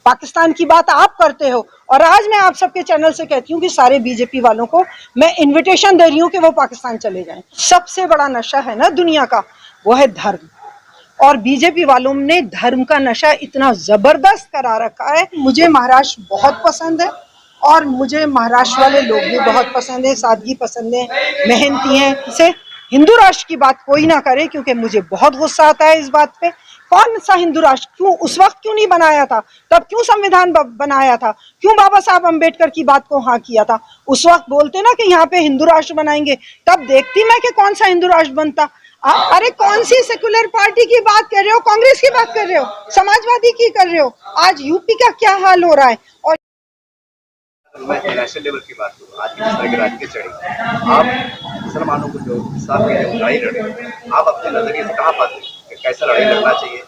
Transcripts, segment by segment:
पाकिस्तान की बात आप करते हो। और आज मैं आप सबके चैनल से कहती हूँ कि सारे बीजेपी वालों को मैं इनविटेशन दे रही हूँ कि वो पाकिस्तान चले जाएं। सबसे बड़ा नशा है ना दुनिया का, वो है धर्म, और बीजेपी वालों ने धर्म का नशा इतना जबरदस्त करा रखा है। मुझे महाराष्ट्र बहुत पसंद है और मुझे महाराष्ट्र वाले लोग भी बहुत पसंद है, सादगी पसंद है, मेहनती हैं। इसे हिंदू राष्ट्र की बात कोई ना करे, क्योंकि मुझे बहुत गुस्सा आता है इस बात पे। कौन सा हिंदू राष्ट्र, क्यों उस वक्त क्यों नहीं बनाया था, तब क्यों संविधान बनाया था, क्यों बाबा साहब अम्बेडकर की बात को हाँ किया था। उस वक्त बोलते ना कि यहाँ पे हिंदू राष्ट्र बनाएंगे, तब देखती मैं कि कौन सा हिंदू राष्ट्र बनता। अरे कौन सी सेकुलर पार्टी की बात कर रहे हो, कांग्रेस की बात कर रहे हो, समाजवादी की कर रहे हो। आज यूपी का क्या हाल हो रहा है। और मैं नेशनल लेवल की बात करूँ, आज की जिस तरह की राजनीति चढ़ी, आप मुसलमानों को जो साथ में लड़ाई लड़े, आप अपने नजरिए से कहाँ पाते हैं कि कैसा लड़ाई लड़ना चाहिए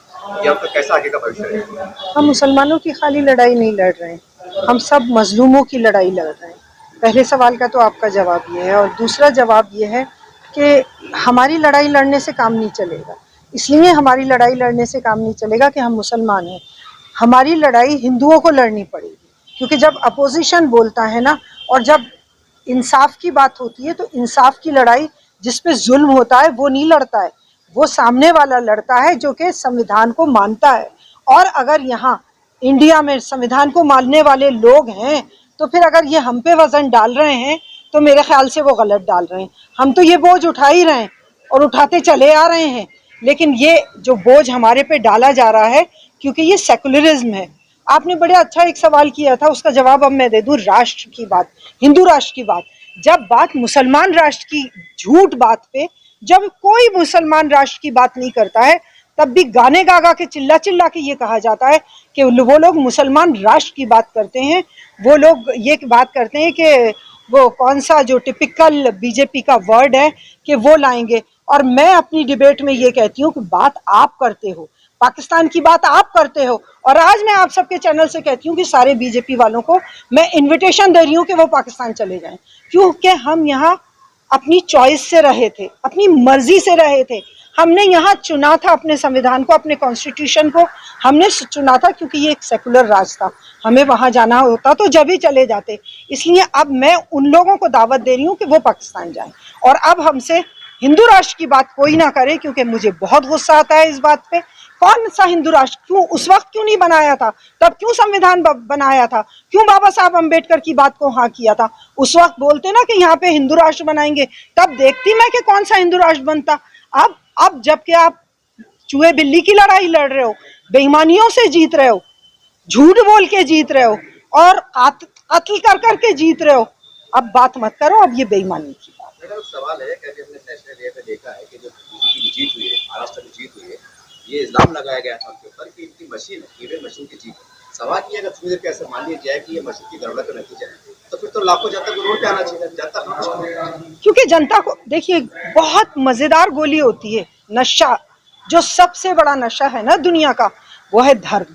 या उनका कैसा आगे का भविष्य है? हम मुसलमानों की खाली लड़ाई नहीं लड़ रहे हैं, हम सब मजलूमों की लड़ाई लड़ रहे हैं। पहले सवाल का तो आपका जवाब ये है, और दूसरा जवाब ये है कि हमारी लड़ाई लड़ने से काम नहीं चलेगा। इसलिए हमारी लड़ाई लड़ने से काम नहीं चलेगा कि हम मुसलमान हैं। हमारी लड़ाई हिंदुओं को लड़नी पड़ेगी, क्योंकि जब अपोजिशन बोलता है ना, और जब इंसाफ की बात होती है, तो इंसाफ की लड़ाई जिस पे जुल्म होता है वो नहीं लड़ता है, वो सामने वाला लड़ता है जो कि संविधान को मानता है। और अगर यहाँ इंडिया में संविधान को मानने वाले लोग हैं, तो फिर अगर ये हम पे वजन डाल रहे हैं तो मेरे ख्याल से वो गलत डाल रहे हैं। हम तो ये बोझ उठा ही रहे हैं और उठाते चले आ रहे हैं, लेकिन ये जो बोझ हमारे पे डाला जा रहा है, क्योंकि ये सेकुलरिज्म है। आपने बड़े अच्छा एक सवाल किया था, उसका जवाब अब मैं दे दूं। राष्ट्र की बात, हिंदू राष्ट्र की बात, जब बात मुसलमान राष्ट्र की झूठ बात पे, जब कोई मुसलमान राष्ट्र की बात नहीं करता है, तब भी गाने गा गा के चिल्ला चिल्ला के ये कहा जाता है कि वो लोग मुसलमान राष्ट्र की बात करते हैं। वो लोग ये बात करते हैं कि वो कौन सा जो टिपिकल बीजेपी का वर्ड है कि वो लाएंगे। और मैं अपनी डिबेट में ये कहती हूँ कि बात आप करते हो, पाकिस्तान की बात आप करते हो। और आज मैं आप सबके चैनल से कहती हूँ कि सारे बीजेपी वालों को मैं इनविटेशन दे रही हूँ कि वो पाकिस्तान चले जाएं, क्योंकि हम यहाँ अपनी चॉइस से रहे थे, अपनी मर्जी से रहे थे। हमने यहाँ चुना था अपने संविधान को, अपने कॉन्स्टिट्यूशन को हमने चुना था, क्योंकि ये एक सेकुलर राज था। हमें वहां जाना होता तो जब ही चले जाते। इसलिए अब मैं उन लोगों को दावत दे रही हूँ कि वो पाकिस्तान जाएं। और अब हमसे हिंदू राष्ट्र की बात कोई ना करे, क्योंकि मुझे बहुत गुस्सा आता है इस बात पे। कौन सा हिंदू राष्ट्र, क्यों उस वक्त क्यों नहीं बनाया था, तब क्यों संविधान बनाया था, क्यों बाबा साहब अम्बेडकर की बात को हाँ किया था। उस वक्त बोलते ना कि यहाँ पे हिंदू राष्ट्र बनाएंगे, तब देखती मैं कि कौन सा हिंदू राष्ट्र बनता। अब जबकि आप चूहे बिल्ली की लड़ाई लड़ रहे हो, बेईमानियों से जीत रहे हो, झूठ बोल के जीत रहे हो, और कत्ल कर करके जीत रहे हो, अब बात मत करो, अब ये बेईमानी की बात। मेरा सवाल है कि हमने नेशनल लेवल पे देखा है कि जो बीजेपी की जीत हुई है, महाराष्ट्र में जीत हुई है, ये इल्जाम लगाया गया था उनके ऊपर कि इनकी मशीन है, ईवीएम मशीन की जीत है। सवाल ये अगर थोड़ी देर के ऐसा मान लिया जाए कि ये मशीन की गड़बड़ का नतीजा है, तो फिर तो लाखों जनता को रोड पे आना चाहिए, जनता क्योंकि जनता को देखिए, बहुत मजेदार गोली होती है नशा। जो सबसे बड़ा नशा है ना दुनिया का, वो है धर्म,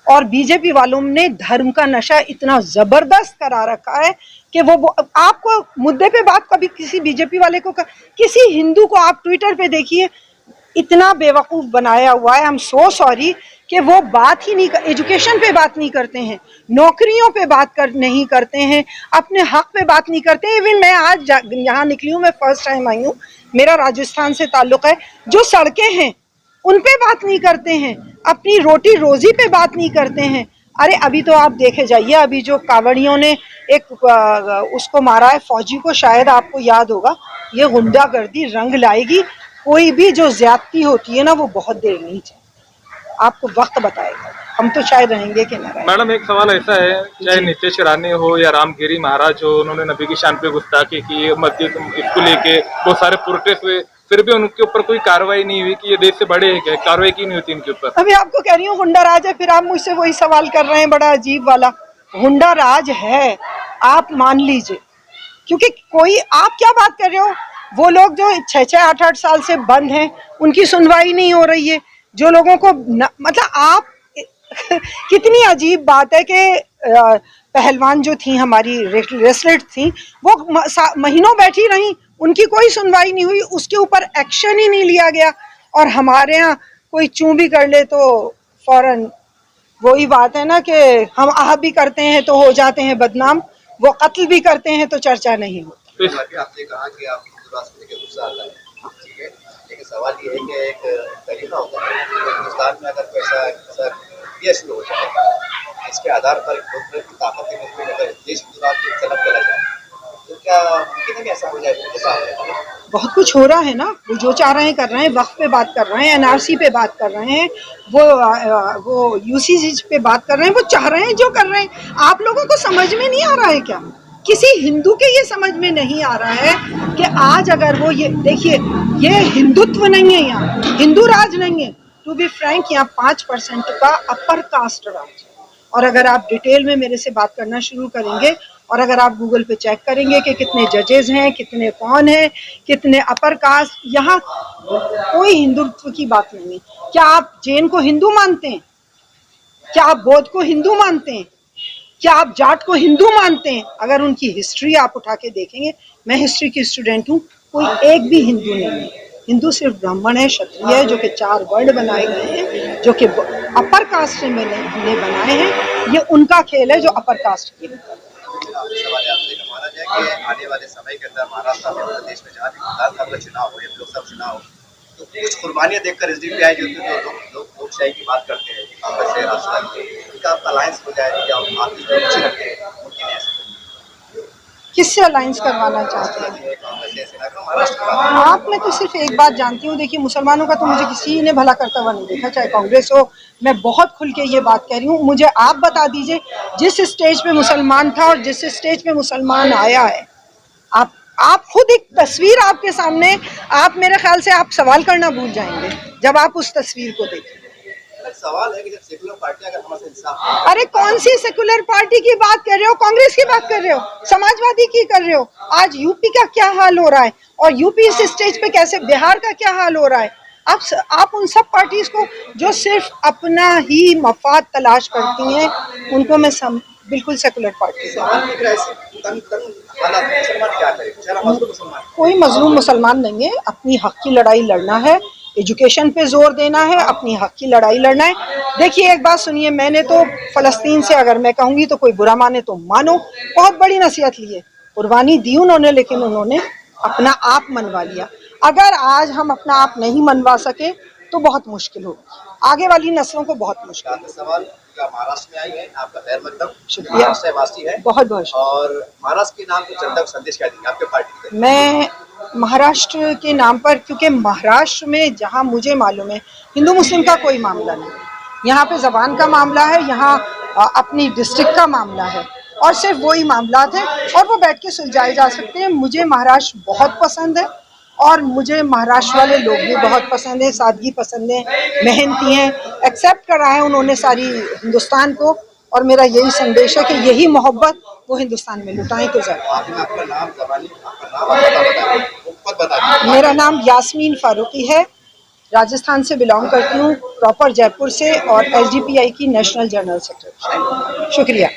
और बीजेपी वालों ने धर्म का नशा इतना जबरदस्त करा रखा है कि वो आपको मुद्दे पे बात, कभी किसी बीजेपी वाले को, किसी हिंदू को आप ट्विटर पे देखिए, इतना बेवकूफ बनाया हुआ है। आई एम सो सॉरी कि वो बात ही नहीं, एजुकेशन पे बात नहीं करते हैं, नौकरियों पे बात नहीं करते हैं, अपने हक पे बात नहीं करते हैं। इवन मैं आज यहाँ निकली हूँ, मैं फर्स्ट टाइम आई हूँ, मेरा राजस्थान से ताल्लुक है, जो सड़कें हैं उन पे बात नहीं करते हैं, अपनी रोटी रोजी पे बात नहीं करते हैं। अरे अभी तो आप देखे जाइए, अभी जो कावड़ियों ने एक उसको मारा है, फौजी को, शायद आपको याद होगा। ये गुंडागर्दी रंग लाएगी, कोई भी जो ज्यादती होती है ना, वो बहुत देर नहीं चलती, आपको वक्त बताएगा, हम तो शायद रहेंगे कि ना रहेंगे। मैडम एक सवाल ऐसा है, चाहे नीतीश रानी हो या रामगिरी महाराज हो, उन्होंने नबी की शान पे गुस्ताखी की, मस्जिद इसको लेके बहुत सारे प्रोटेस्ट हुए, फिर भी उनके ऊपर कोई कार्रवाई नहीं हुई कि ये देश से बड़े हैं, कार्रवाई की नहीं होती इनके ऊपर। अभी आपको कह रही हूँ गुंडा राज है, फिर आप मुझसे वही सवाल कर रहे हैं, बड़ा अजीब वाला। गुंडा राज है, आप मान लीजिए, क्योंकि कोई, आप क्या बात कर रहे हो, वो लोग जो 6-6, 8-8 साल से बंद हैं, उनकी सुनवाई नहीं हो रही है। जो लोगों को मतलब आप कितनी अजीब बात है कि पहलवान जो थी हमारी रेसलर थी, वो महीनों बैठी रही, उनकी कोई सुनवाई नहीं हुई, उसके ऊपर एक्शन ही नहीं लिया गया। और हमारे यहाँ कोई चूं भी कर ले तो फौरन वही बात है ना कि हम आह भी करते हैं तो हो जाते हैं बदनाम, वो कत्ल भी करते हैं तो चर्चा नहीं होती। तो इस- अभी आपने कहा कि आप हिंदू राष्ट्र के गुस्सा आता है, ठीक है, लेकिन सवाल ये है कि एक तरीका होता है कि हिंदुस्तान में अगर कोई ऐसा क्रिया शुरू हो जाए इसके आधार पर लोकतंत्र की ताकत के रूप में अगर देश हिंदू राष्ट्र की चलत चला जाए तो क्या मुमकिन है कि ऐसा हो जाए उनके साथ? बहुत कुछ हो रहा है ना, वो जो चाह रहे हैं कर रहे हैं, वक्फ पे बात कर रहे हैं, एनआरसी पे बात कर रहे हैं, वो यूसीसी पे बात कर रहे हैं, वो चाह रहे हैं जो कर रहे हैं। आप लोगों को समझ में नहीं आ रहा है क्या? किसी हिंदू के ये समझ में नहीं आ रहा है कि आज अगर वो ये देखिए, ये हिंदुत्व नहीं है, यहाँ हिंदू राज नहीं है। टू बी फ्रैंक, यहाँ 5% का अपर कास्ट राज है। और अगर आप डिटेल में मेरे से बात करना शुरू करेंगे और अगर आप गूगल पे चेक करेंगे कि कितने जजेस हैं, कितने कौन हैं, कितने अपर कास्ट, यहाँ कोई हिंदुत्व की बात नहीं है। क्या आप जैन को हिंदू मानते हैं? क्या आप बौद्ध को हिंदू मानते हैं? क्या आप जाट को हिंदू मानते हैं? अगर उनकी हिस्ट्री आप उठा के देखेंगे, मैं हिस्ट्री की स्टूडेंट हूँ, कोई एक भी हिंदू नहीं है। हिंदू सिर्फ ब्राह्मण है, क्षत्रिय है, जो कि 4 वर्ण बनाए गए हैं, जो कि अपर कास्ट में हमने बनाए हैं। ये उनका खेल है जो अपर कास्ट की। सवाल आपसे माना जाए कि आने वाले समय के अंदर महाराष्ट्र में उत्तर प्रदेश में जहाँ भी विधानसभा चुनाव हो या लोकसभा चुनाव हो तो कुछ कुर्बानियां देखकर एसडीपीआई जो लोकशाही की बात करते हैं कांग्रेस से राष्ट्रवादी इनका आपका अलायंस हो जाए या आप इसमें रुचि रखते हैं मुमकिन है ऐसा? किससे अलायंस करवाना चाहते हैं? कांग्रेस से सेना का महाराष्ट्र की बात आप, मैं तो सिर्फ एक बात जानती हूँ, देखिए मुसलमानों का तो मुझे किसी ने भला करता हुआ नहीं देखा, चाहे कांग्रेस हो। मैं बहुत खुल के ये बात कह रही हूँ, मुझे आप बता दीजिए जिस स्टेज पे मुसलमान था और जिस स्टेज पे मुसलमान आया है। आप खुद एक तस्वीर आपके सामने, आप मेरे ख्याल से आप सवाल करना भूल जाएंगे जब आप उस तस्वीर को देखें। सवाल है कि जब सेकुलर पार्टी अगर हमसे इंसाफ अरे कौन सी सेकुलर पार्टी की बात कर रहे हो? कांग्रेस की बात कर रहे हो? समाजवादी की कर रहे हो? आज यूपी का क्या हाल हो रहा है और यूपी इस स्टेज पे कैसे, बिहार का क्या हाल हो रहा है? आप उन सब पार्टीज को जो सिर्फ अपना ही मफाद तलाश करती हैं, उनको मैं बिल्कुल सेकुलर पार्टी से। कोई मजलूम मुसलमान नहीं है, अपनी हक की लड़ाई लड़ना है, एजुकेशन पे जोर देना है, अपनी हक की लड़ाई लड़ना है। देखिए एक बात सुनिए, मैंने तो फलस्तीन से अगर मैं कहूँगी तो कोई बुरा माने तो मानो, बहुत बड़ी नसीहत ली है, कुर्बानी दी उन्होंने, लेकिन उन्होंने अपना आप मनवा लिया। अगर आज हम अपना आप नहीं मनवा सके तो बहुत मुश्किल होगी, आगे वाली नस्लों को बहुत मुश्किल। सवाल महाराष्ट्र में आई है, आपका खैर मकदम, शुक्रिया, महाराष्ट्र वासी है, बहुत बहुत। और महाराष्ट्र के नाम पे जनता को संदेश क्या देंगे आपके पार्टी के? मैं महाराष्ट्र के नाम पर, क्योंकि महाराष्ट्र में जहाँ मुझे मालूम है हिंदू मुस्लिम का कोई मामला नहीं, यहाँ पे जबान का मामला है, यहाँ अपनी डिस्ट्रिक्ट का मामला है और सिर्फ वही मामला है और वो बैठ के सुलझाए जा सकते हैं। मुझे महाराष्ट्र बहुत पसंद है और मुझे महाराष्ट्र वाले लोग भी बहुत पसंद हैं, सादगी पसंद है, मेहनती हैं, एक्सेप्ट करा है उन्होंने सारी हिंदुस्तान को, और मेरा यही संदेश है कि यही मोहब्बत वो हिंदुस्तान में लुटाएं तो ज़्यादा। मेरा नाम यास्मीन फारूकी है, राजस्थान से बिलोंग करती हूँ, प्रॉपर जयपुर से, और एसडीपीआई की नेशनल जनरल सेक्रेटरी। शुक्रिया।